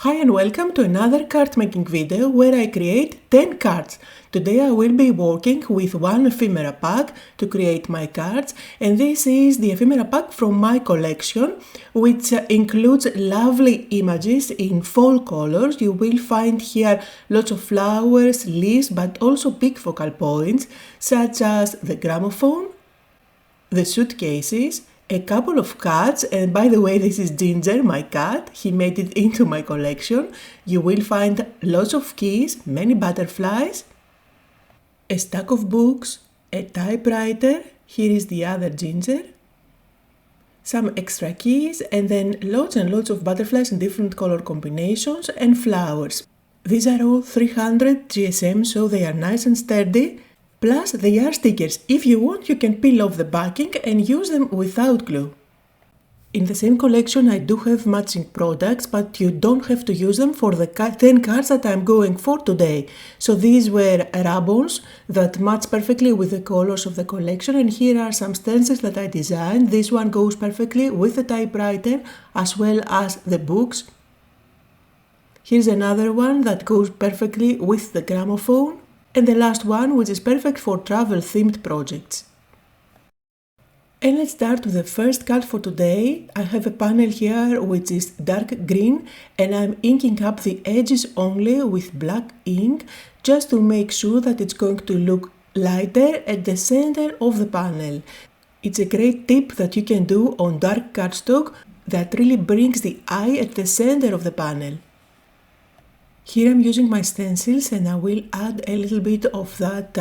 Hi and welcome to another card making video where I create 10 cards. Today I will be working with one ephemera pack to create my cards, and this is the ephemera pack from my collection, which includes lovely images in fall colors. You will find here lots of flowers, leaves, but also big focal points such as the gramophone, the suitcases, a couple of cats, and by the way, this is Ginger, my cat. He made it into my collection. You will find lots of keys, many butterflies, a stack of books, a typewriter. Here is the other Ginger, some extra keys, and then lots and lots of butterflies in different color combinations and flowers. These are all 300 GSM, so they are nice and sturdy. Plus, they are stickers. If you want, you can peel off the backing and use them without glue. In the same collection, I do have matching products, but you don't have to use them for the 10 cards that I'm going for today. So these were Rub-ons that match perfectly with the colors of the collection, and here are some stencils that I designed. This one goes perfectly with the typewriter as well as the books. Here's another one that goes perfectly with the gramophone. And the last one, which is perfect for travel-themed projects. And let's start with the first card for today. I have a panel here which is dark green, and I'm inking up the edges only with black ink just to make sure that it's going to look lighter at the center of the panel. It's a great tip that you can do on dark cardstock that really brings the eye at the center of the panel. Here I'm using my stencils, and I will add a little bit of that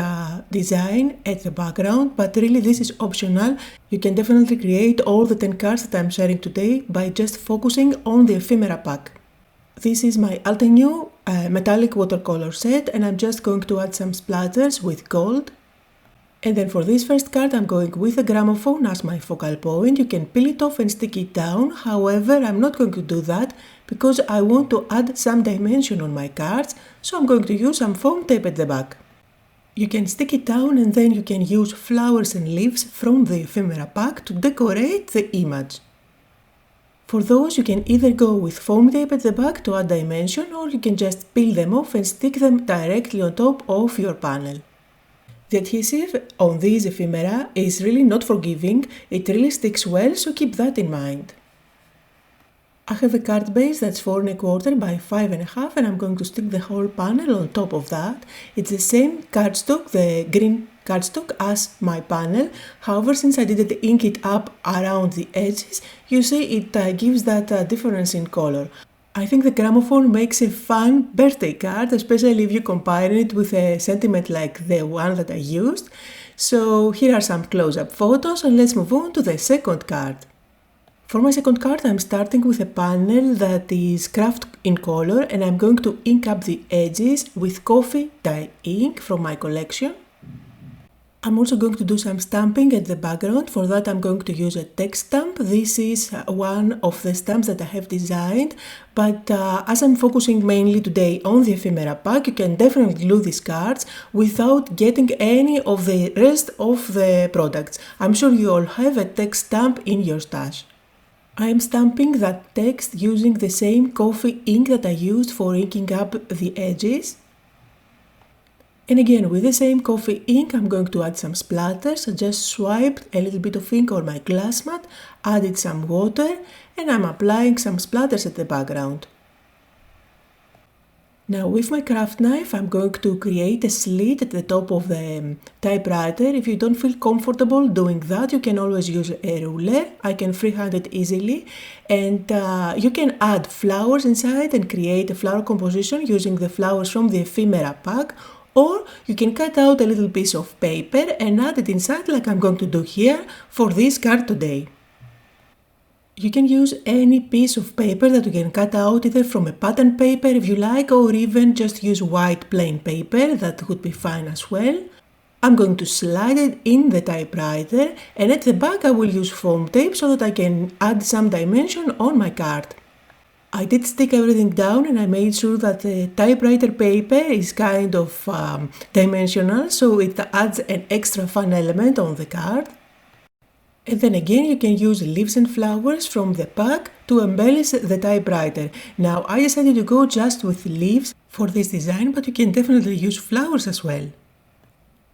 design at the background, but really this is optional. You can definitely create all the 10 cards that I'm sharing today by just focusing on the ephemera pack. This is my Altenew metallic watercolor set, and I'm just going to add some splatters with gold. And then for this first card I'm going with a gramophone as my focal point. You can peel it off and stick it down, however I'm not going to do that because I want to add some dimension on my cards, so I'm going to use some foam tape at the back. You can stick it down and then you can use flowers and leaves from the ephemera pack to decorate the image. For those you can either go with foam tape at the back to add dimension, or you can just peel them off and stick them directly on top of your panel. The adhesive on these ephemera is really not forgiving, it really sticks well, so keep that in mind. I have a card base that's 4 1/4 by 5 1/2, and I'm going to stick the whole panel on top of that. It's the same cardstock, the green cardstock, as my panel. However, since I didn't ink it up around the edges, you see it gives that difference in color. I think the gramophone makes a fun birthday card, especially if you combine it with a sentiment like the one that I used. So here are some close-up photos, and let's move on to the second card. For my second card, I'm starting with a panel that is craft in color, and I'm going to ink up the edges with coffee dye ink from my collection. I'm also going to do some stamping at the background. For that I'm going to use a text stamp. This is one of the stamps that I have designed, but as I'm focusing mainly today on the ephemera pack, you can definitely glue these cards without getting any of the rest of the products. I'm sure you all have a text stamp in your stash. I am stamping that text using the same coffee ink that I used for inking up the edges. And again, with the same coffee ink, I'm going to add some splatters. I just swiped a little bit of ink on my glass mat, added some water, and I'm applying some splatters at the background. Now with my craft knife, I'm going to create a slit at the top of the typewriter. If you don't feel comfortable doing that, you can always use a ruler. I can freehand it easily, and you can add flowers inside and create a flower composition using the flowers from the ephemera pack. Or you can cut out a little piece of paper and add it inside like I'm going to do here for this card today. You can use any piece of paper that you can cut out, either from a pattern paper if you like, or even just use white plain paper, that would be fine as well. I'm going to slide it in the typewriter, and at the back I will use foam tape so that I can add some dimension on my card. I did stick everything down, and I made sure that the typewriter paper is kind of dimensional, so it adds an extra fun element on the card. And then again you can use leaves and flowers from the pack to embellish the typewriter. Now I decided to go just with leaves for this design, but you can definitely use flowers as well.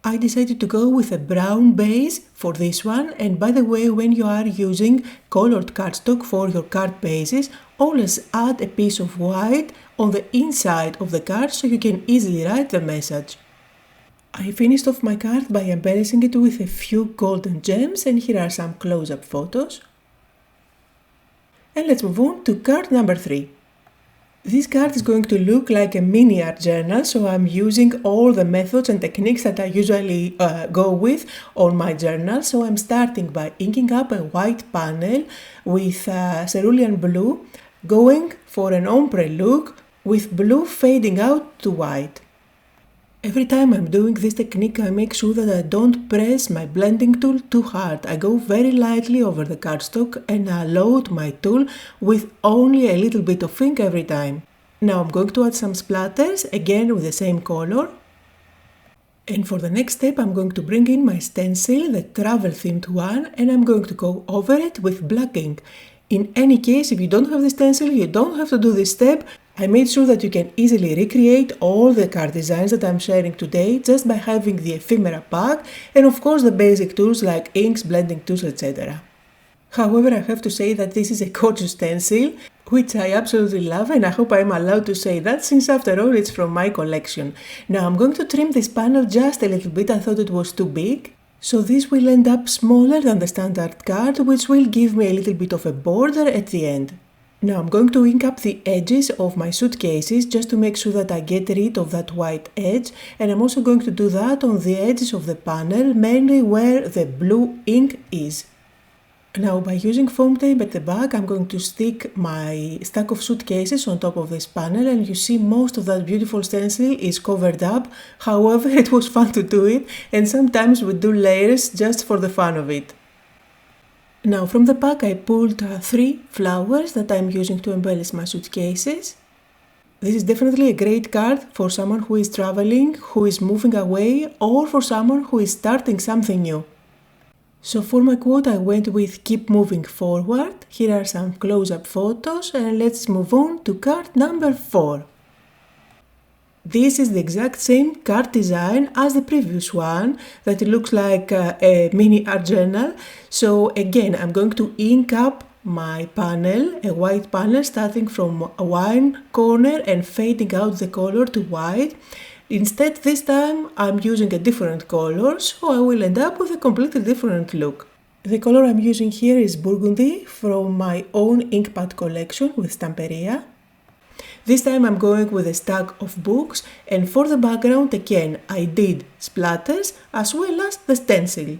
I decided to go with a brown base for this one, and by the way, when you are using colored cardstock for your card bases, always add a piece of white on the inside of the card so you can easily write the message. I finished off my card by embellishing it with a few golden gems, and here are some close-up photos. And let's move on to card number 3. This card is going to look like a mini art journal, so I'm using all the methods and techniques that I usually go with on my journal. So I'm starting by inking up a white panel with cerulean blue, going for an ombre look with blue fading out to white. Every time I'm doing this technique, I make sure that I don't press my blending tool too hard. I go very lightly over the cardstock and I load my tool with only a little bit of ink every time. Now I'm going to add some splatters, again with the same color. And for the next step, I'm going to bring in my stencil, the travel themed one, and I'm going to go over it with black ink. In any case, if you don't have the stencil, you don't have to do this step. I made sure that you can easily recreate all the card designs that I'm sharing today just by having the ephemera pack and of course the basic tools like inks, blending tools, etc. However, I have to say that this is a gorgeous stencil, which I absolutely love, and I hope I'm allowed to say that since after all it's from my collection. Now I'm going to trim this panel just a little bit, I thought it was too big. So this will end up smaller than the standard card, which will give me a little bit of a border at the end. Now I'm going to ink up the edges of my suitcases just to make sure that I get rid of that white edge, and I'm also going to do that on the edges of the panel, mainly where the blue ink is. Now by using foam tape at the back, I'm going to stick my stack of suitcases on top of this panel, and you see most of that beautiful stencil is covered up. However, it was fun to do it, and sometimes we do layers just for the fun of it. Now from the pack I pulled 3 flowers that I'm using to embellish my suitcases. This is definitely a great card for someone who is traveling, who is moving away, or for someone who is starting something new. So for my quote I went with keep moving forward. Here are some close-up photos, and let's move on to card number 4. This is the exact same card design as the previous one, that it looks like a mini art journal. So again, I'm going to ink up my panel, a white panel starting from one corner and fading out the color to white. Instead, this time I'm using a different color, so I will end up with a completely different look. The color I'm using here is Burgundy from my own ink pad collection with Stamperia. This time I'm going with a stack of books, and for the background again I did splatters as well as the stencil.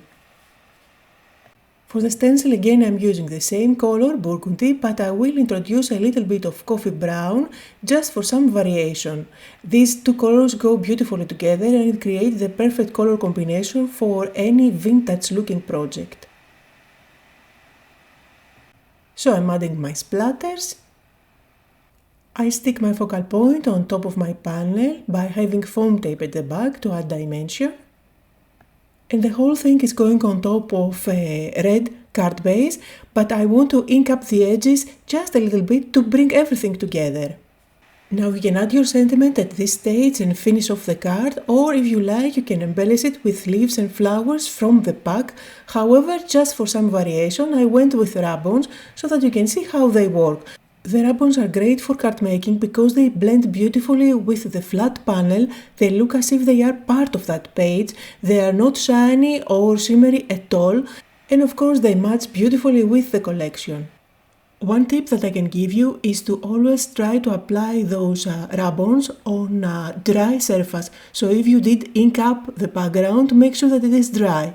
For the stencil again I'm using the same color, burgundy, but I will introduce a little bit of coffee brown just for some variation. These two colors go beautifully together and create the perfect color combination for any vintage looking project. So I'm adding my splatters. I stick my focal point on top of my panel by having foam tape at the back to add dimension. And the whole thing is going on top of a red card base, but I want to ink up the edges just a little bit to bring everything together. Now you can add your sentiment at this stage and finish off the card, or if you like you can embellish it with leaves and flowers from the pack. However, just for some variation I went with Rub-ons so that you can see how they work. The Rub-ons are great for card making because they blend beautifully with the flat panel. They look as if they are part of that page. They are not shiny or shimmery at all, and of course they match beautifully with the collection. One tip that I can give you is to always try to apply those Rub-ons on a dry surface. So if you did ink up the background, make sure that it is dry.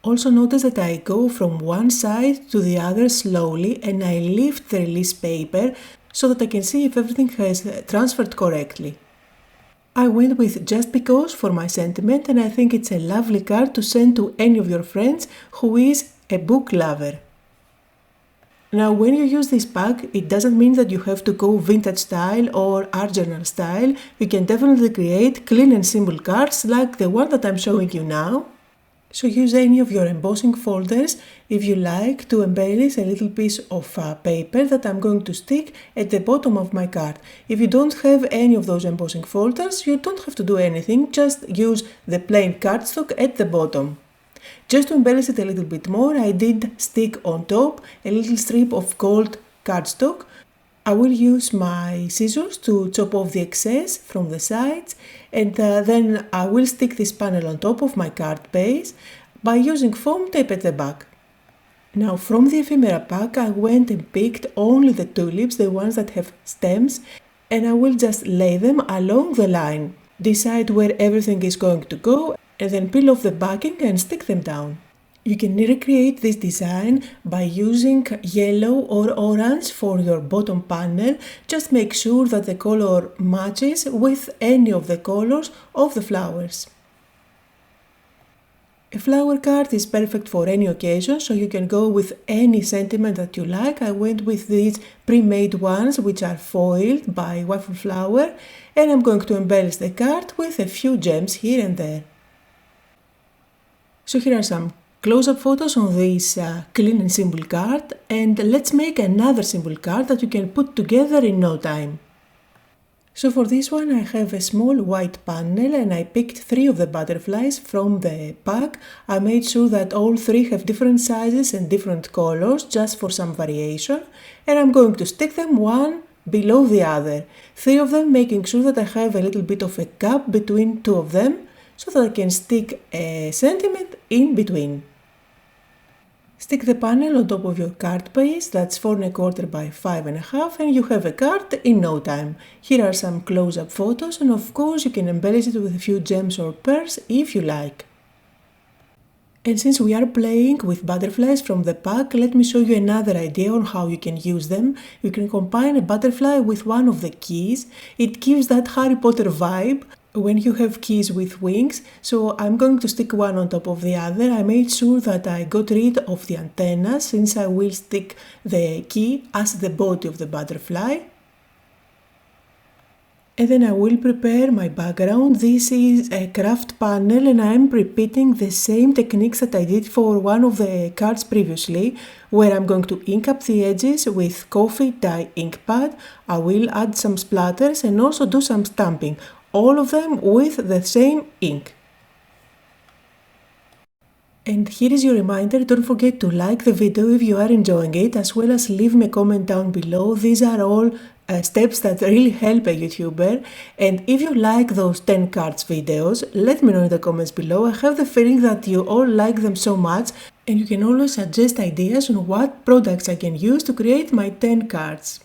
Also notice that I go from one side to the other slowly and I lift the release paper so that I can see if everything has transferred correctly. I went with Just Because for my sentiment, and I think it's a lovely card to send to any of your friends who is a book lover. Now when you use this pack, it doesn't mean that you have to go vintage style or art journal style. You can definitely create clean and simple cards like the one that I'm showing you now. So use any of your embossing folders if you like to embellish a little piece of paper that I'm going to stick at the bottom of my card. If you don't have any of those embossing folders, you don't have to do anything, just use the plain cardstock at the bottom. Just to embellish it a little bit more, I did stick on top a little strip of gold cardstock. I will use my scissors to chop off the excess from the sides, and then I will stick this panel on top of my card base by using foam tape at the back. Now from the ephemera pack I went and picked only the tulips, the ones that have stems, and I will just lay them along the line. Decide where everything is going to go and then peel off the backing and stick them down. You can recreate this design by using yellow or orange for your bottom panel. Just make sure that the color matches with any of the colors of the flowers. A flower card is perfect for any occasion, so you can go with any sentiment that you like. I went with these pre-made ones which are foiled by waffle flower, and I'm going to embellish the card with a few gems here and there. So here are some close-up photos on this clean and simple card, and let's make another simple card that you can put together in no time. So for this one I have a small white panel and I picked 3 of the butterflies from the pack. I made sure that all 3 have different sizes and different colors just for some variation, and I'm going to stick them one below the other. 3 of them, making sure that I have a little bit of a gap between 2 of them so that I can stick a sentiment in between. Stick the panel on top of your card base, that's 4 1/4 by 5 1/2, and you have a card in no time. Here are some close-up photos, and of course you can embellish it with a few gems or pearls if you like. And since we are playing with butterflies from the pack, let me show you another idea on how you can use them. You can combine a butterfly with one of the keys. It gives that Harry Potter vibe when you have keys with wings, so I'm going to stick one on top of the other. I made sure that I got rid of the antenna since I will stick the key as the body of the butterfly. And then I will prepare my background. This is a craft panel and I am repeating the same techniques that I did for one of the cards previously, where I'm going to ink up the edges with coffee dye ink pad. I will add some splatters and also do some stamping. All of them with the same ink. And here is your reminder, don't forget to like the video if you are enjoying it, as well as leave me a comment down below. These are all steps that really help a YouTuber, and if you like those 10 cards videos, let me know in the comments below. I have the feeling that you all like them so much, and you can always suggest ideas on what products I can use to create my 10 cards.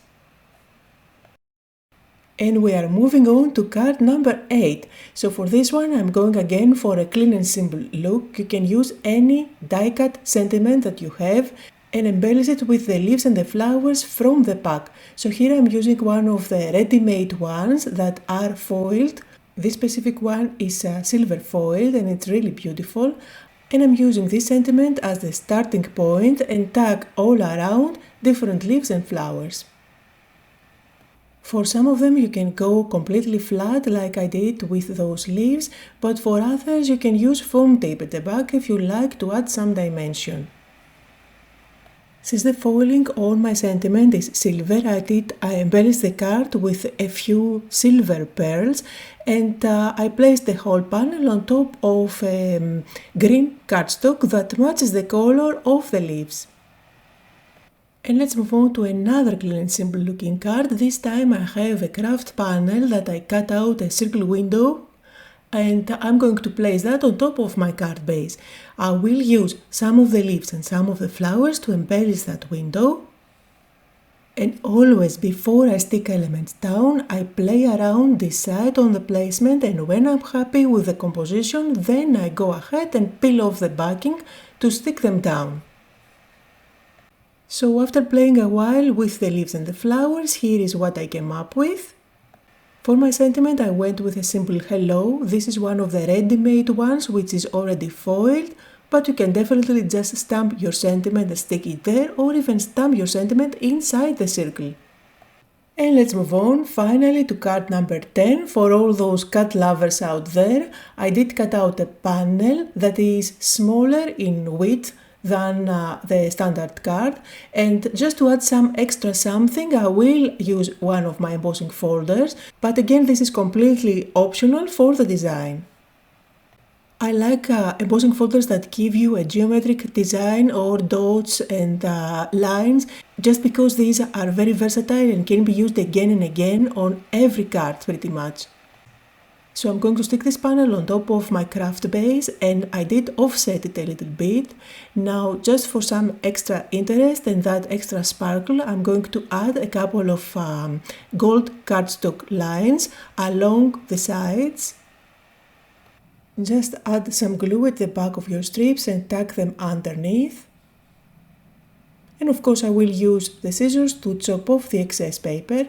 And we are moving on to card number 8. So for this one I'm going again for a clean and simple look. You can use any die cut sentiment that you have and embellish it with the leaves and the flowers from the pack. So here I'm using one of the ready-made ones that are foiled. This specific one is silver foiled and it's really beautiful. And I'm using this sentiment as the starting point and tag all around different leaves and flowers. For some of them you can go completely flat like I did with those leaves, but for others you can use foam tape at the back if you like to add some dimension. Since the foiling on my sentiment is silver, I embellished the card with a few silver pearls, and I placed the whole panel on top of green cardstock that matches the color of the leaves. And let's move on to another clean and simple looking card. This time I have a craft panel that I cut out a circle window, and I'm going to place that on top of my card base. I will use some of the leaves and some of the flowers to embellish that window. And always before I stick elements down, I play around, decide on the placement, and when I'm happy with the composition, then I go ahead and peel off the backing to stick them down. So after playing a while with the leaves and the flowers, here is what I came up with. For my sentiment I went with a simple hello. This is one of the ready-made ones which is already foiled, but you can definitely just stamp your sentiment and stick it there, or even stamp your sentiment inside the circle. And let's move on finally to card number 10. For all those cat lovers out there, I did cut out a panel that is smaller in width than the standard card, and just to add some extra something I will use one of my embossing folders, but again this is completely optional for the design. I like embossing folders that give you a geometric design or dots and lines, just because these are very versatile and can be used again and again on every card pretty much. So I'm going to stick this panel on top of my craft base, and I did offset it a little bit. Now just for some extra interest and that extra sparkle, I'm going to add a couple of gold cardstock lines along the sides. Just add some glue at the back of your strips and tuck them underneath. And of course I will use the scissors to chop off the excess paper.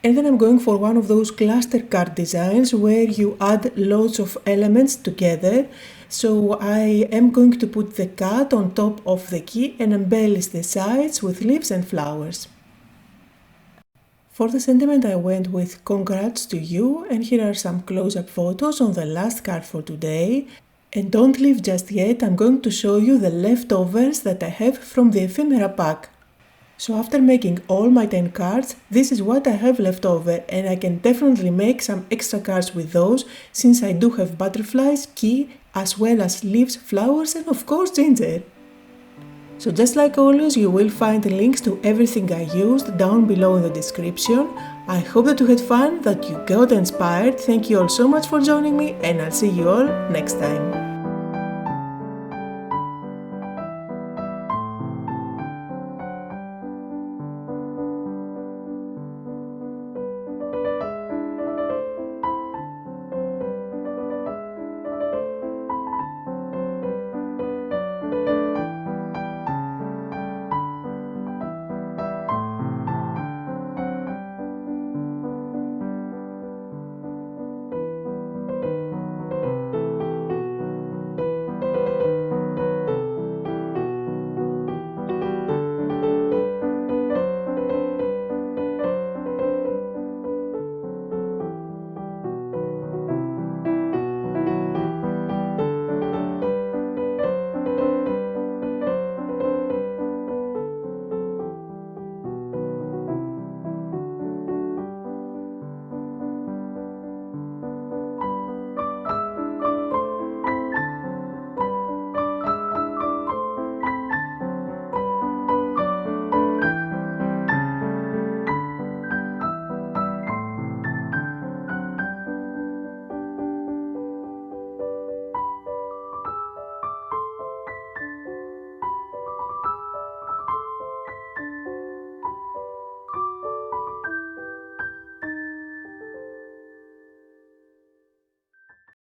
And then I'm going for one of those cluster card designs where you add lots of elements together. So I am going to put the cat on top of the key and embellish the sides with leaves and flowers. For the sentiment I went with "Congrats to you", and here are some close-up photos on the last card for today. And don't leave just yet, I'm going to show you the leftovers that I have from the ephemera pack. So after making all my 10 cards, this is what I have left over, and I can definitely make some extra cards with those, since I do have butterflies, key, as well as leaves, flowers and of course ginger. So just like always, you will find links to everything I used down below in the description. I hope that you had fun, that you got inspired. Thank you all so much for joining me, and I'll see you all next time.